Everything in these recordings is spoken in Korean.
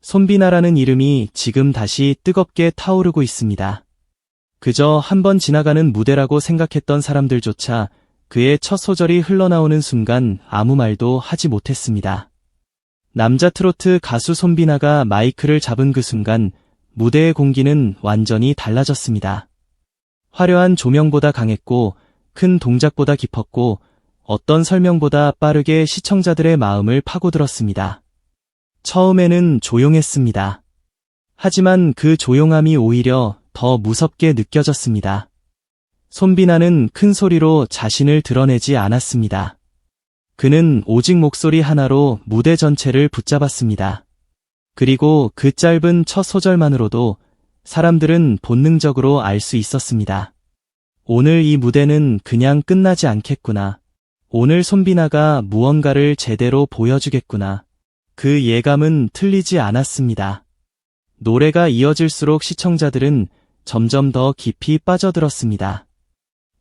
손비나라는 이름이 지금 다시 뜨겁게 타오르고 있습니다. 그저 한번 지나가는 무대라고 생각했던 사람들조차 그의 첫 소절이 흘러나오는 순간 아무 말도 하지 못했습니다. 남자 트로트 가수 손비나가 마이크를 잡은 그 순간 무대의 공기는 완전히 달라졌습니다. 화려한 조명보다 강했고 큰 동작보다 깊었고 어떤 설명보다 빠르게 시청자들의 마음을 파고들었습니다. 처음에는 조용했습니다. 하지만 그 조용함이 오히려 더 무섭게 느껴졌습니다. 손비나는 큰 소리로 자신을 드러내지 않았습니다. 그는 오직 목소리 하나로 무대 전체를 붙잡았습니다. 그리고 그 짧은 첫 소절만으로도 사람들은 본능적으로 알 수 있었습니다. 오늘 이 무대는 그냥 끝나지 않겠구나. 오늘 손비나가 무언가를 제대로 보여주겠구나. 그 예감은 틀리지 않았습니다. 노래가 이어질수록 시청자들은 점점 더 깊이 빠져들었습니다.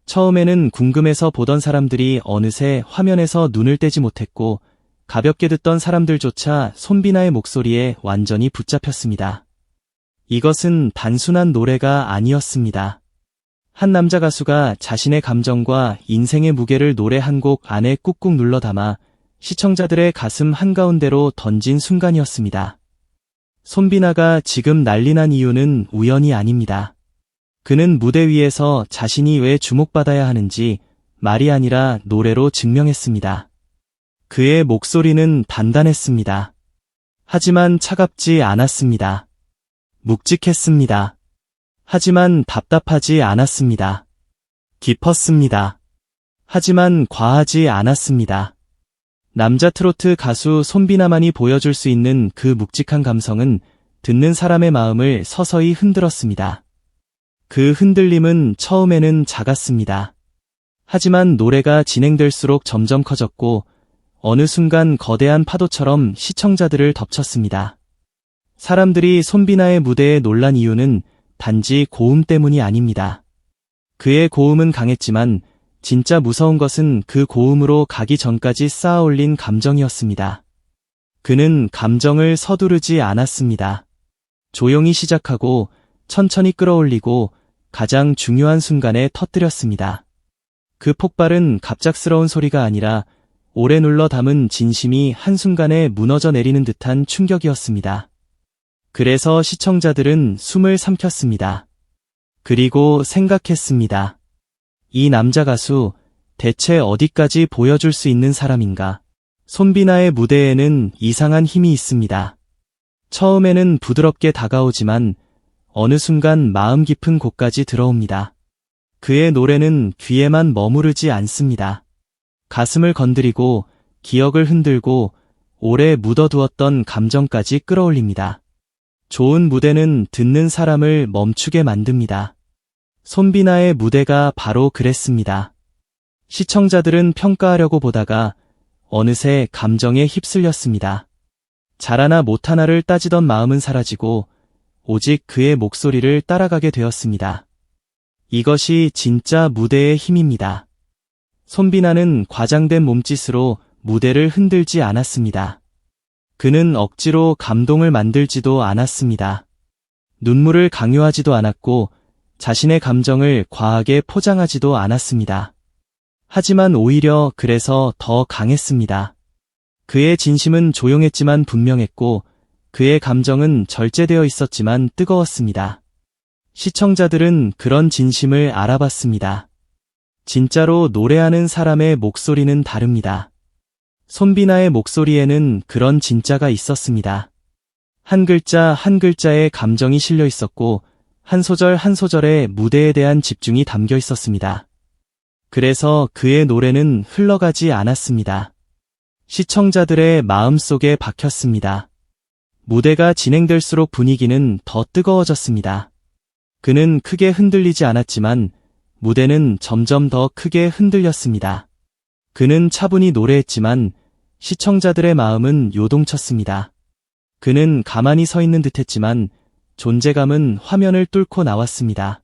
처음에는 궁금해서 보던 사람들이 어느새 화면에서 눈을 떼지 못했고 가볍게 듣던 사람들조차 손비나의 목소리에 완전히 붙잡혔습니다. 이것은 단순한 노래가 아니었습니다. 한 남자 가수가 자신의 감정과 인생의 무게를 노래 한 곡 안에 꾹꾹 눌러 담아 시청자들의 가슴 한가운데로 던진 순간이었습니다. 손비나가 지금 난리난 이유는 우연이 아닙니다. 그는 무대 위에서 자신이 왜 주목받아야 하는지 말이 아니라 노래로 증명했습니다. 그의 목소리는 단단했습니다. 하지만 차갑지 않았습니다. 묵직했습니다. 하지만 답답하지 않았습니다. 깊었습니다. 하지만 과하지 않았습니다. 남자 트로트 가수 손비나만이 보여줄 수 있는 그 묵직한 감성은 듣는 사람의 마음을 서서히 흔들었습니다. 그 흔들림은 처음에는 작았습니다. 하지만 노래가 진행될수록 점점 커졌고 어느 순간 거대한 파도처럼 시청자들을 덮쳤습니다. 사람들이 손비나의 무대에 놀란 이유는 단지 고음 때문이 아닙니다. 그의 고음은 강했지만 진짜 무서운 것은 그 고음으로 가기 전까지 쌓아올린 감정이었습니다. 그는 감정을 서두르지 않았습니다. 조용히 시작하고 천천히 끌어올리고 가장 중요한 순간에 터뜨렸습니다. 그 폭발은 갑작스러운 소리가 아니라 오래 눌러 담은 진심이 한순간에 무너져 내리는 듯한 충격이었습니다. 그래서 시청자들은 숨을 삼켰습니다. 그리고 생각했습니다. 이 남자 가수 대체 어디까지 보여줄 수 있는 사람인가? 손비나의 무대에는 이상한 힘이 있습니다. 처음에는 부드럽게 다가오지만 어느 순간 마음 깊은 곳까지 들어옵니다. 그의 노래는 귀에만 머무르지 않습니다. 가슴을 건드리고 기억을 흔들고 오래 묻어두었던 감정까지 끌어올립니다. 좋은 무대는 듣는 사람을 멈추게 만듭니다. 손비나의 무대가 바로 그랬습니다. 시청자들은 평가하려고 보다가 어느새 감정에 휩쓸렸습니다. 잘하나 못하나를 따지던 마음은 사라지고 오직 그의 목소리를 따라가게 되었습니다. 이것이 진짜 무대의 힘입니다. 손비나는 과장된 몸짓으로 무대를 흔들지 않았습니다. 그는 억지로 감동을 만들지도 않았습니다. 눈물을 강요하지도 않았고 자신의 감정을 과하게 포장하지도 않았습니다. 하지만 오히려 그래서 더 강했습니다. 그의 진심은 조용했지만 분명했고 그의 감정은 절제되어 있었지만 뜨거웠습니다. 시청자들은 그런 진심을 알아봤습니다. 진짜로 노래하는 사람의 목소리는 다릅니다. 손비나의 목소리에는 그런 진짜가 있었습니다. 한 글자 한 글자에 감정이 실려 있었고 한 소절 한 소절에 무대에 대한 집중이 담겨 있었습니다. 그래서 그의 노래는 흘러가지 않았습니다. 시청자들의 마음속에 박혔습니다. 무대가 진행될수록 분위기는 더 뜨거워졌습니다. 그는 크게 흔들리지 않았지만 무대는 점점 더 크게 흔들렸습니다. 그는 차분히 노래했지만 시청자들의 마음은 요동쳤습니다. 그는 가만히 서 있는 듯했지만 존재감은 화면을 뚫고 나왔습니다.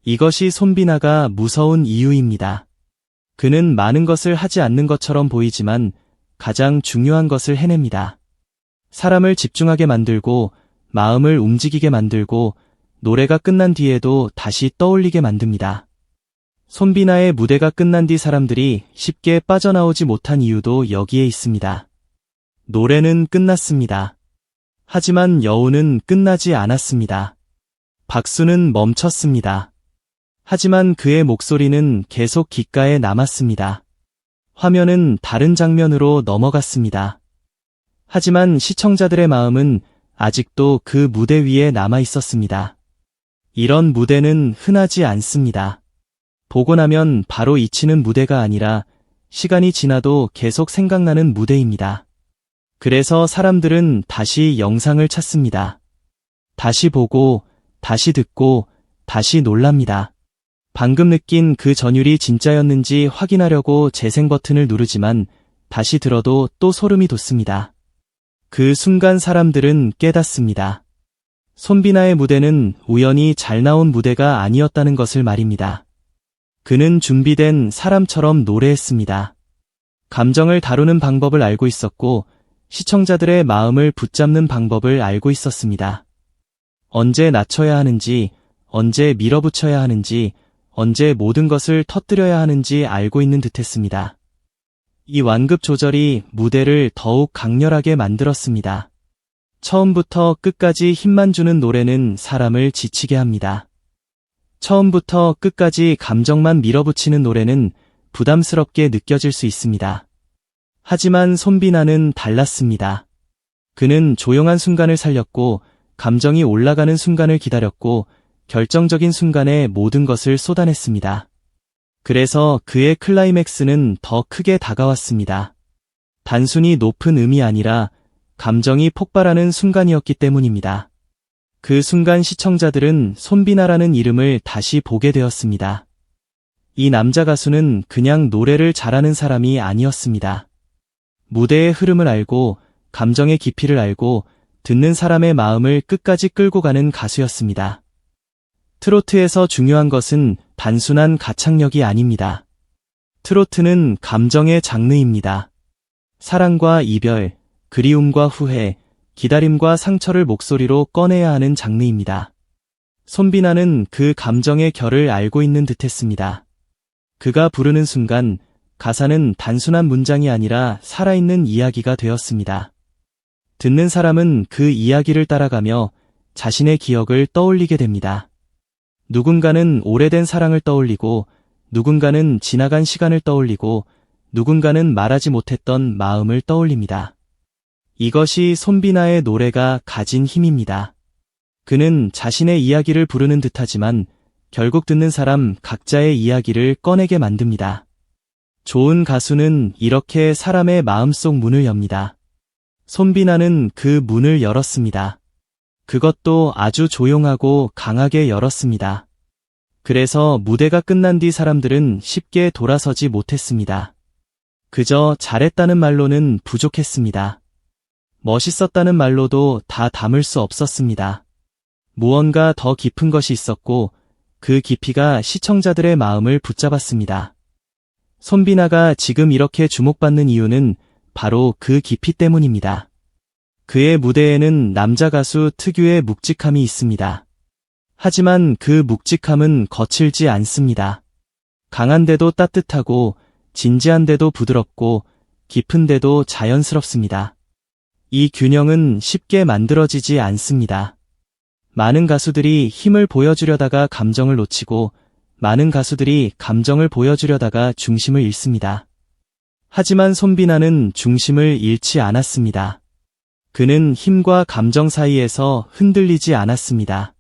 이것이 손비나가 무서운 이유입니다. 그는 많은 것을 하지 않는 것처럼 보이지만 가장 중요한 것을 해냅니다. 사람을 집중하게 만들고 마음을 움직이게 만들고 노래가 끝난 뒤에도 다시 떠올리게 만듭니다. 손비나의 무대가 끝난 뒤 사람들이 쉽게 빠져나오지 못한 이유도 여기에 있습니다. 노래는 끝났습니다. 하지만 여우는 끝나지 않았습니다. 박수는 멈췄습니다. 하지만 그의 목소리는 계속 귓가에 남았습니다. 화면은 다른 장면으로 넘어갔습니다. 하지만 시청자들의 마음은 아직도 그 무대 위에 남아 있었습니다. 이런 무대는 흔하지 않습니다. 보고 나면 바로 잊히는 무대가 아니라 시간이 지나도 계속 생각나는 무대입니다. 그래서 사람들은 다시 영상을 찾습니다. 다시 보고, 다시 듣고, 다시 놀랍니다. 방금 느낀 그 전율이 진짜였는지 확인하려고 재생 버튼을 누르지만 다시 들어도 또 소름이 돋습니다. 그 순간 사람들은 깨닫습니다. 손비나의 무대는 우연히 잘 나온 무대가 아니었다는 것을 말입니다. 그는 준비된 사람처럼 노래했습니다. 감정을 다루는 방법을 알고 있었고 시청자들의 마음을 붙잡는 방법을 알고 있었습니다. 언제 낮춰야 하는지, 언제 밀어붙여야 하는지, 언제 모든 것을 터뜨려야 하는지 알고 있는 듯했습니다. 이 완급 조절이 무대를 더욱 강렬하게 만들었습니다. 처음부터 끝까지 힘만 주는 노래는 사람을 지치게 합니다. 처음부터 끝까지 감정만 밀어붙이는 노래는 부담스럽게 느껴질 수 있습니다. 하지만 손비나는 달랐습니다. 그는 조용한 순간을 살렸고 감정이 올라가는 순간을 기다렸고 결정적인 순간에 모든 것을 쏟아냈습니다. 그래서 그의 클라이맥스는 더 크게 다가왔습니다. 단순히 높은 음이 아니라 감정이 폭발하는 순간이었기 때문입니다. 그 순간 시청자들은 손비나라는 이름을 다시 보게 되었습니다. 이 남자 가수는 그냥 노래를 잘하는 사람이 아니었습니다. 무대의 흐름을 알고 감정의 깊이를 알고 듣는 사람의 마음을 끝까지 끌고 가는 가수였습니다. 트로트에서 중요한 것은 단순한 가창력이 아닙니다. 트로트는 감정의 장르입니다. 사랑과 이별, 그리움과 후회, 기다림과 상처를 목소리로 꺼내야 하는 장르입니다. 손비나는 그 감정의 결을 알고 있는 듯했습니다. 그가 부르는 순간 가사는 단순한 문장이 아니라 살아있는 이야기가 되었습니다. 듣는 사람은 그 이야기를 따라가며 자신의 기억을 떠올리게 됩니다. 누군가는 오래된 사랑을 떠올리고 누군가는 지나간 시간을 떠올리고 누군가는 말하지 못했던 마음을 떠올립니다. 이것이 손비나의 노래가 가진 힘입니다. 그는 자신의 이야기를 부르는 듯하지만 결국 듣는 사람 각자의 이야기를 꺼내게 만듭니다. 좋은 가수는 이렇게 사람의 마음속 문을 엽니다. 손비나는 그 문을 열었습니다. 그것도 아주 조용하고 강하게 열었습니다. 그래서 무대가 끝난 뒤 사람들은 쉽게 돌아서지 못했습니다. 그저 잘했다는 말로는 부족했습니다. 멋있었다는 말로도 다 담을 수 없었습니다. 무언가 더 깊은 것이 있었고 그 깊이가 시청자들의 마음을 붙잡았습니다. 손비나가 지금 이렇게 주목받는 이유는 바로 그 깊이 때문입니다. 그의 무대에는 남자 가수 특유의 묵직함이 있습니다. 하지만 그 묵직함은 거칠지 않습니다. 강한데도 따뜻하고 진지한데도 부드럽고 깊은데도 자연스럽습니다. 이 균형은 쉽게 만들어지지 않습니다. 많은 가수들이 힘을 보여주려다가 감정을 놓치고 많은 가수들이 감정을 보여주려다가 중심을 잃습니다. 하지만 손비나는 중심을 잃지 않았습니다. 그는 힘과 감정 사이에서 흔들리지 않았습니다.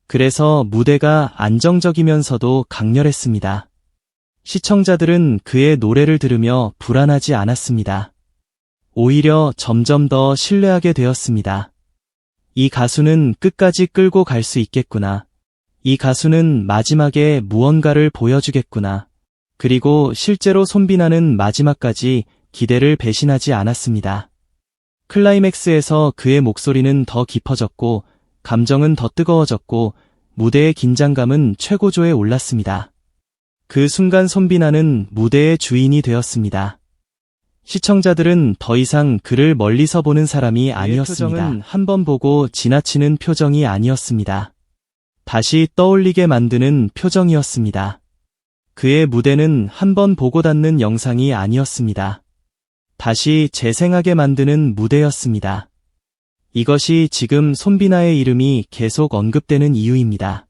그래서 무대가 안정적이면서도 강렬했습니다. 시청자들은 그의 노래를 들으며 불안하지 않았습니다. 오히려 점점 더 신뢰하게 되었습니다. 이 가수는 끝까지 끌고 갈 수 있겠구나. 이 가수는 마지막에 무언가를 보여주겠구나. 그리고 실제로 손비나는 마지막까지 기대를 배신하지 않았습니다. 클라이맥스에서 그의 목소리는 더 깊어졌고 감정은 더 뜨거워졌고 무대의 긴장감은 최고조에 올랐습니다. 그 순간 손비나는 무대의 주인이 되었습니다. 시청자들은 더 이상 그를 멀리서 보는 사람이 아니었습니다. 표정은 한 번 보고 지나치는 표정이 아니었습니다. 다시 떠올리게 만드는 표정이었습니다. 그의 무대는 한 번 보고 닿는 영상이 아니었습니다. 다시 재생하게 만드는 무대였습니다. 이것이 지금 손비나의 이름이 계속 언급되는 이유입니다.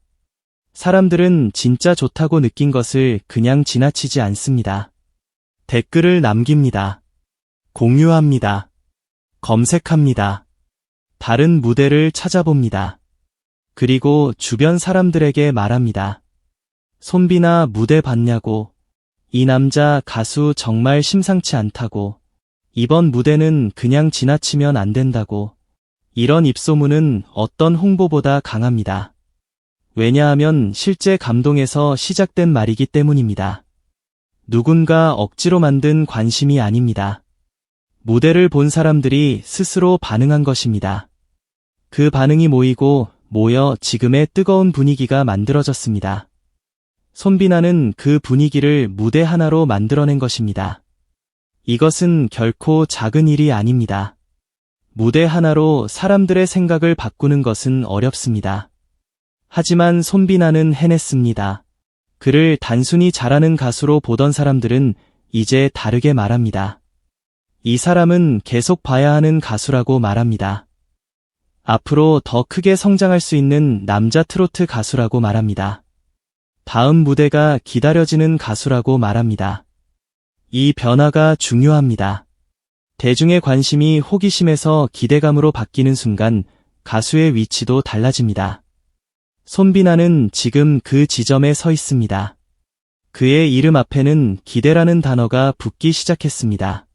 사람들은 진짜 좋다고 느낀 것을 그냥 지나치지 않습니다. 댓글을 남깁니다. 공유합니다. 검색합니다. 다른 무대를 찾아봅니다. 그리고 주변 사람들에게 말합니다. 손비나 무대 봤냐고. 이 남자 가수 정말 심상치 않다고. 이번 무대는 그냥 지나치면 안 된다고. 이런 입소문은 어떤 홍보보다 강합니다. 왜냐하면 실제 감동에서 시작된 말이기 때문입니다. 누군가 억지로 만든 관심이 아닙니다. 무대를 본 사람들이 스스로 반응한 것입니다. 그 반응이 모여 지금의 뜨거운 분위기가 만들어졌습니다. 손비나는 그 분위기를 무대 하나로 만들어낸 것입니다. 이것은 결코 작은 일이 아닙니다. 무대 하나로 사람들의 생각을 바꾸는 것은 어렵습니다. 하지만 손비나는 해냈습니다. 그를 단순히 잘하는 가수로 보던 사람들은 이제 다르게 말합니다. 이 사람은 계속 봐야 하는 가수라고 말합니다. 앞으로 더 크게 성장할 수 있는 남자 트로트 가수라고 말합니다. 다음 무대가 기다려지는 가수라고 말합니다. 이 변화가 중요합니다. 대중의 관심이 호기심에서 기대감으로 바뀌는 순간 가수의 위치도 달라집니다. 손비나는 지금 그 지점에 서 있습니다. 그의 이름 앞에는 기대라는 단어가 붙기 시작했습니다.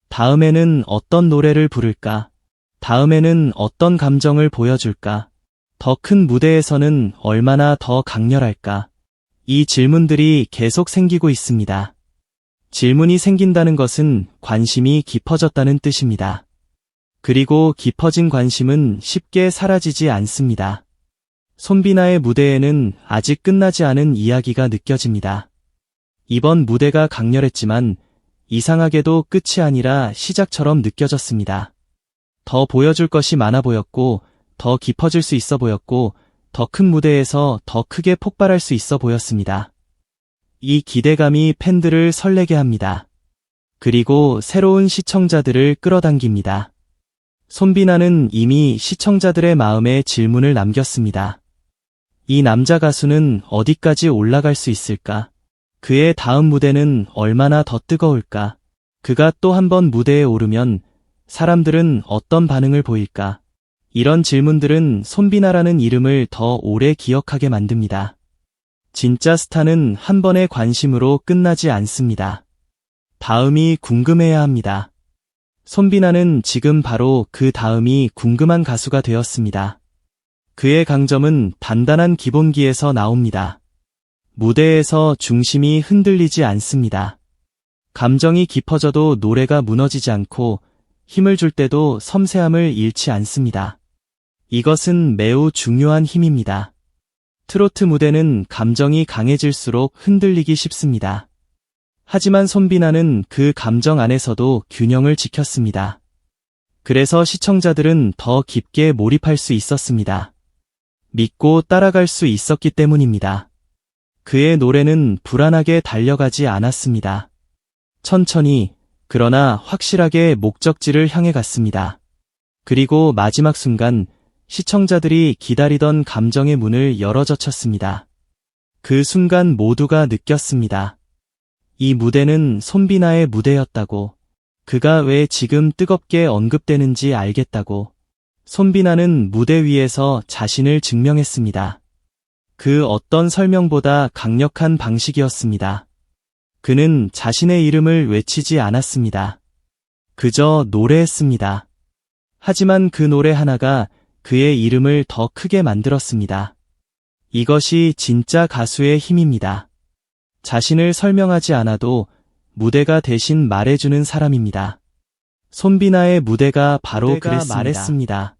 다음에는 어떤 노래를 부를까? 다음에는 어떤 감정을 보여줄까? 더 큰 무대에서는 얼마나 더 강렬할까? 이 질문들이 계속 생기고 있습니다. 질문이 생긴다는 것은 관심이 깊어졌다는 뜻입니다. 그리고 깊어진 관심은 쉽게 사라지지 않습니다. 손비나의 무대에는 아직 끝나지 않은 이야기가 느껴집니다. 이번 무대가 강렬했지만 이상하게도 끝이 아니라 시작처럼 느껴졌습니다. 더 보여줄 것이 많아 보였고, 더 깊어질 수 있어 보였고, 더 큰 무대에서 더 크게 폭발할 수 있어 보였습니다. 이 기대감이 팬들을 설레게 합니다. 그리고 새로운 시청자들을 끌어당깁니다. 손비나는 이미 시청자들의 마음에 질문을 남겼습니다. 이 남자 가수는 어디까지 올라갈 수 있을까? 그의 다음 무대는 얼마나 더 뜨거울까? 그가 또 한 번 무대에 오르면 사람들은 어떤 반응을 보일까? 이런 질문들은 손비나라는 이름을 더 오래 기억하게 만듭니다. 진짜 스타는 한 번의 관심으로 끝나지 않습니다. 다음이 궁금해야 합니다. 손비나는 지금 바로 그 다음이 궁금한 가수가 되었습니다. 그의 강점은 단단한 기본기에서 나옵니다. 무대에서 중심이 흔들리지 않습니다. 감정이 깊어져도 노래가 무너지지 않고 힘을 줄 때도 섬세함을 잃지 않습니다. 이것은 매우 중요한 힘입니다. 트로트 무대는 감정이 강해질수록 흔들리기 쉽습니다. 하지만 손비나는 그 감정 안에서도 균형을 지켰습니다. 그래서 시청자들은 더 깊게 몰입할 수 있었습니다. 믿고 따라갈 수 있었기 때문입니다. 그의 노래는 불안하게 달려가지 않았습니다. 천천히, 그러나 확실하게 목적지를 향해 갔습니다. 그리고 마지막 순간 시청자들이 기다리던 감정의 문을 열어젖혔습니다. 그 순간 모두가 느꼈습니다. 이 무대는 손비나의 무대였다고. 그가 왜 지금 뜨겁게 언급되는지 알겠다고. 손비나는 무대 위에서 자신을 증명했습니다. 그 어떤 설명보다 강력한 방식이었습니다. 그는 자신의 이름을 외치지 않았습니다. 그저 노래했습니다. 하지만 그 노래 하나가 그의 이름을 더 크게 만들었습니다. 이것이 진짜 가수의 힘입니다. 자신을 설명하지 않아도 무대가 대신 말해주는 사람입니다. 손비나의 무대가 바로 말했습니다.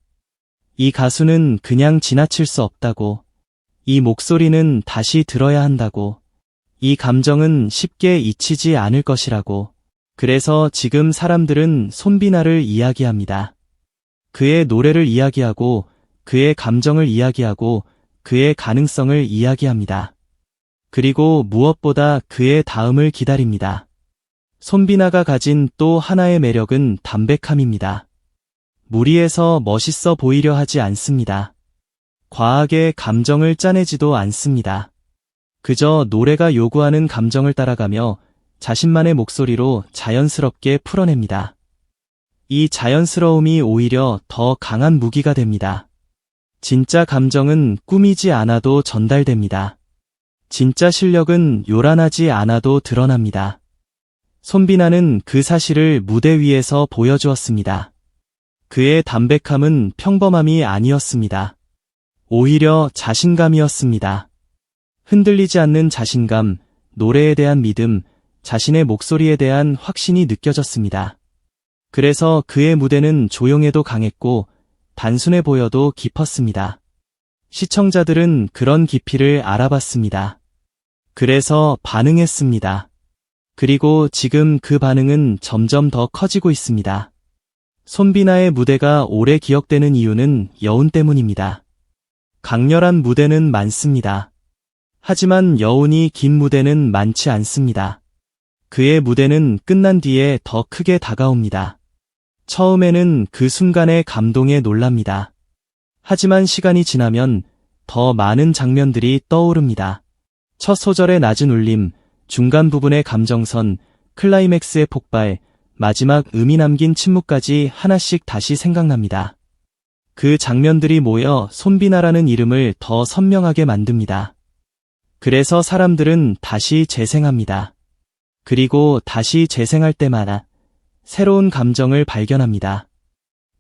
이 가수는 그냥 지나칠 수 없다고. 이 목소리는 다시 들어야 한다고. 이 감정은 쉽게 잊히지 않을 것이라고. 그래서 지금 사람들은 손비나를 이야기합니다. 그의 노래를 이야기하고 그의 감정을 이야기하고 그의 가능성을 이야기합니다. 그리고 무엇보다 그의 다음을 기다립니다. 손비나가 가진 또 하나의 매력은 담백함입니다. 무리해서 멋있어 보이려 하지 않습니다. 과하게 감정을 짜내지도 않습니다. 그저 노래가 요구하는 감정을 따라가며 자신만의 목소리로 자연스럽게 풀어냅니다. 이 자연스러움이 오히려 더 강한 무기가 됩니다. 진짜 감정은 꾸미지 않아도 전달됩니다. 진짜 실력은 요란하지 않아도 드러납니다. 손비나는 그 사실을 무대 위에서 보여주었습니다. 그의 담백함은 평범함이 아니었습니다. 오히려 자신감이었습니다. 흔들리지 않는 자신감, 노래에 대한 믿음, 자신의 목소리에 대한 확신이 느껴졌습니다. 그래서 그의 무대는 조용해도 강했고 단순해 보여도 깊었습니다. 시청자들은 그런 깊이를 알아봤습니다. 그래서 반응했습니다. 그리고 지금 그 반응은 점점 더 커지고 있습니다. 손비나의 무대가 오래 기억되는 이유는 여운 때문입니다. 강렬한 무대는 많습니다. 하지만 여운이 긴 무대는 많지 않습니다. 그의 무대는 끝난 뒤에 더 크게 다가옵니다. 처음에는 그 순간의 감동에 놀랍니다. 하지만 시간이 지나면 더 많은 장면들이 떠오릅니다. 첫 소절의 낮은 울림, 중간 부분의 감정선, 클라이맥스의 폭발, 마지막 음이 남긴 침묵까지 하나씩 다시 생각납니다. 그 장면들이 모여 손비나라는 이름을 더 선명하게 만듭니다. 그래서 사람들은 다시 재생합니다. 그리고 다시 재생할 때마다 새로운 감정을 발견합니다.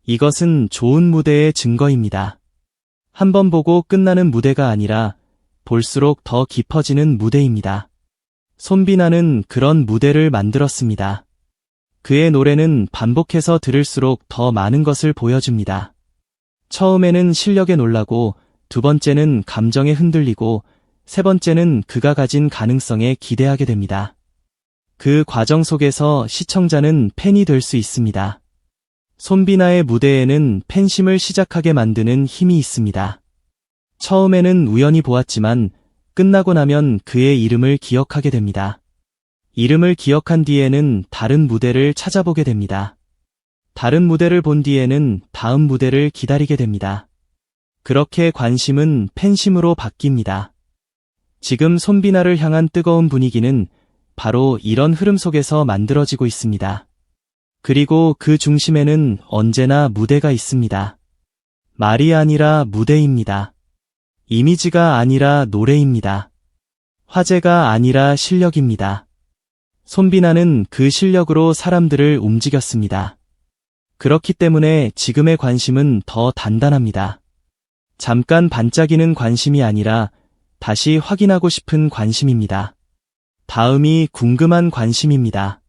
이것은 좋은 무대의 증거입니다. 한 번 보고 끝나는 무대가 아니라 볼수록 더 깊어지는 무대입니다. 손비나는 그런 무대를 만들었습니다. 그의 노래는 반복해서 들을수록 더 많은 것을 보여줍니다. 처음에는 실력에 놀라고, 두 번째는 감정에 흔들리고, 세 번째는 그가 가진 가능성에 기대하게 됩니다. 그 과정 속에서 시청자는 팬이 될 수 있습니다. 손비나의 무대에는 팬심을 시작하게 만드는 힘이 있습니다. 처음에는 우연히 보았지만 끝나고 나면 그의 이름을 기억하게 됩니다. 이름을 기억한 뒤에는 다른 무대를 찾아보게 됩니다. 다른 무대를 본 뒤에는 다음 무대를 기다리게 됩니다. 그렇게 관심은 팬심으로 바뀝니다. 지금 손비나를 향한 뜨거운 분위기는 바로 이런 흐름 속에서 만들어지고 있습니다. 그리고 그 중심에는 언제나 무대가 있습니다. 말이 아니라 무대입니다. 이미지가 아니라 노래입니다. 화제가 아니라 실력입니다. 손비나는 그 실력으로 사람들을 움직였습니다. 그렇기 때문에 지금의 관심은 더 단단합니다. 잠깐 반짝이는 관심이 아니라 다시 확인하고 싶은 관심입니다. 다음이 궁금한 관심입니다.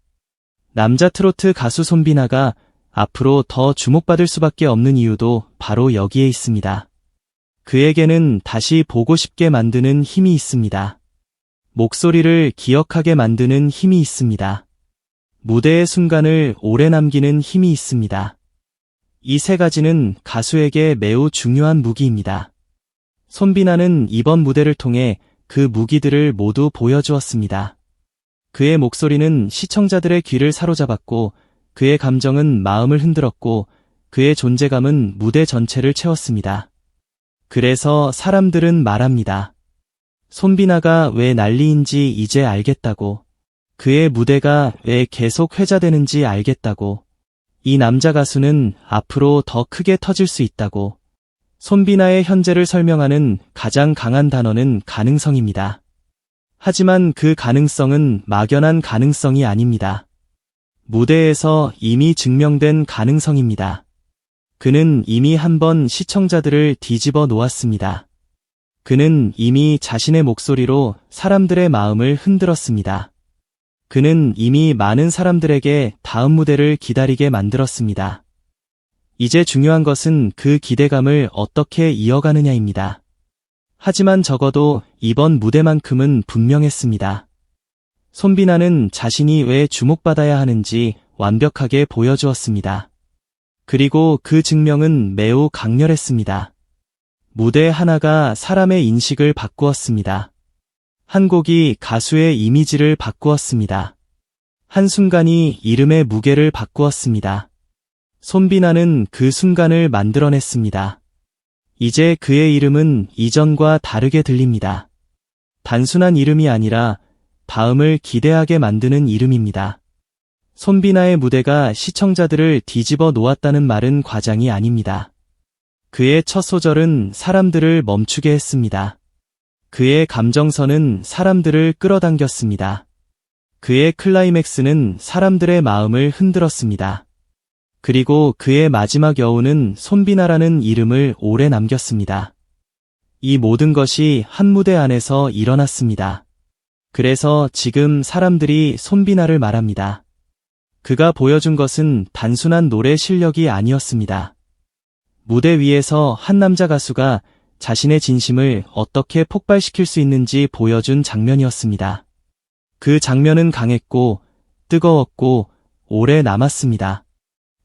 남자 트로트 가수 손비나가 앞으로 더 주목받을 수밖에 없는 이유도 바로 여기에 있습니다. 그에게는 다시 보고 싶게 만드는 힘이 있습니다. 목소리를 기억하게 만드는 힘이 있습니다. 무대의 순간을 오래 남기는 힘이 있습니다. 이 세 가지는 가수에게 매우 중요한 무기입니다. 손비나는 이번 무대를 통해 그 무기들을 모두 보여주었습니다. 그의 목소리는 시청자들의 귀를 사로잡았고, 그의 감정은 마음을 흔들었고, 그의 존재감은 무대 전체를 채웠습니다. 그래서 사람들은 말합니다. 손비나가 왜 난리인지 이제 알겠다고. 그의 무대가 왜 계속 회자되는지 알겠다고. 이 남자 가수는 앞으로 더 크게 터질 수 있다고. 손비나의 현재를 설명하는 가장 강한 단어는 가능성입니다. 하지만 그 가능성은 막연한 가능성이 아닙니다. 무대에서 이미 증명된 가능성입니다. 그는 이미 한 번 시청자들을 뒤집어 놓았습니다. 그는 이미 자신의 목소리로 사람들의 마음을 흔들었습니다. 그는 이미 많은 사람들에게 다음 무대를 기다리게 만들었습니다. 이제 중요한 것은 그 기대감을 어떻게 이어가느냐입니다. 하지만 적어도 이번 무대만큼은 분명했습니다. 손비나는 자신이 왜 주목받아야 하는지 완벽하게 보여주었습니다. 그리고 그 증명은 매우 강렬했습니다. 무대 하나가 사람의 인식을 바꾸었습니다. 한 곡이 가수의 이미지를 바꾸었습니다. 한순간이 이름의 무게를 바꾸었습니다. 손비나는 그 순간을 만들어냈습니다. 이제 그의 이름은 이전과 다르게 들립니다. 단순한 이름이 아니라 다음을 기대하게 만드는 이름입니다. 손비나의 무대가 시청자들을 뒤집어 놓았다는 말은 과장이 아닙니다. 그의 첫 소절은 사람들을 멈추게 했습니다. 그의 감정선은 사람들을 끌어당겼습니다. 그의 클라이맥스는 사람들의 마음을 흔들었습니다. 그리고 그의 마지막 여우는 손비나라는 이름을 오래 남겼습니다. 이 모든 것이 한 무대 안에서 일어났습니다. 그래서 지금 사람들이 손비나를 말합니다. 그가 보여준 것은 단순한 노래 실력이 아니었습니다. 무대 위에서 한 남자 가수가 자신의 진심을 어떻게 폭발시킬 수 있는지 보여준 장면이었습니다. 그 장면은 강했고 뜨거웠고 오래 남았습니다.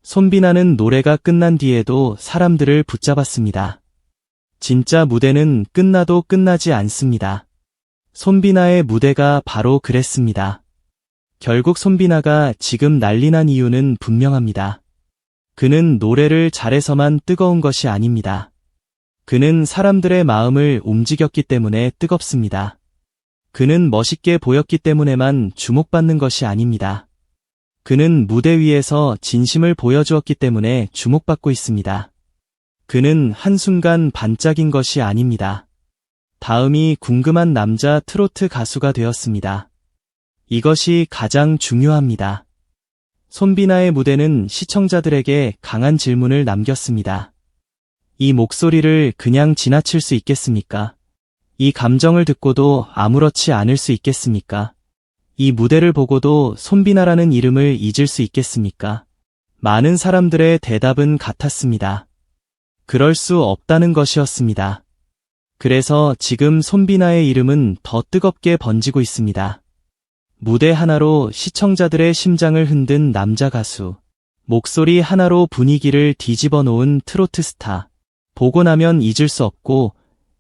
손비나는 노래가 끝난 뒤에도 사람들을 붙잡았습니다. 진짜 무대는 끝나도 끝나지 않습니다. 손비나의 무대가 바로 그랬습니다. 결국 손비나가 지금 난리난 이유는 분명합니다. 그는 노래를 잘해서만 뜨거운 것이 아닙니다. 그는 사람들의 마음을 움직였기 때문에 뜨겁습니다. 그는 멋있게 보였기 때문에만 주목받는 것이 아닙니다. 그는 무대 위에서 진심을 보여주었기 때문에 주목받고 있습니다. 그는 한순간 반짝인 것이 아닙니다. 다음이 궁금한 남자 트로트 가수가 되었습니다. 이것이 가장 중요합니다. 손비나의 무대는 시청자들에게 강한 질문을 남겼습니다. 이 목소리를 그냥 지나칠 수 있겠습니까? 이 감정을 듣고도 아무렇지 않을 수 있겠습니까? 이 무대를 보고도 손비나라는 이름을 잊을 수 있겠습니까? 많은 사람들의 대답은 같았습니다. 그럴 수 없다는 것이었습니다. 그래서 지금 손비나의 이름은 더 뜨겁게 번지고 있습니다. 무대 하나로 시청자들의 심장을 흔든 남자 가수. 목소리 하나로 분위기를 뒤집어 놓은 트로트 스타. 보고 나면 잊을 수 없고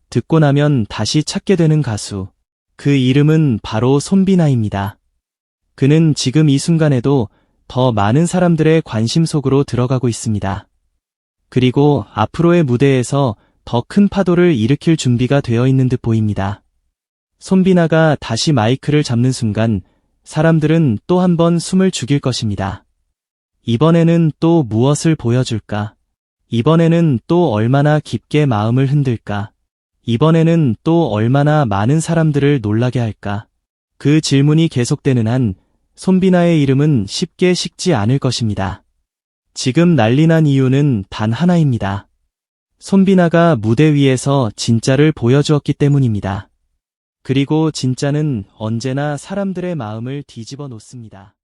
듣고 나면 다시 찾게 되는 가수. 그 이름은 바로 손비나입니다. 그는 지금 이 순간에도 더 많은 사람들의 관심 속으로 들어가고 있습니다. 그리고 앞으로의 무대에서 더 큰 파도를 일으킬 준비가 되어 있는 듯 보입니다. 손비나가 다시 마이크를 잡는 순간 사람들은 또 한 번 숨을 죽일 것입니다. 이번에는 또 무엇을 보여줄까? 이번에는 또 얼마나 깊게 마음을 흔들까? 이번에는 또 얼마나 많은 사람들을 놀라게 할까? 그 질문이 계속되는 한 손비나의 이름은 쉽게 식지 않을 것입니다. 지금 난리난 이유는 단 하나입니다. 손비나가 무대 위에서 진짜를 보여주었기 때문입니다. 그리고 진짜는 언제나 사람들의 마음을 뒤집어 놓습니다.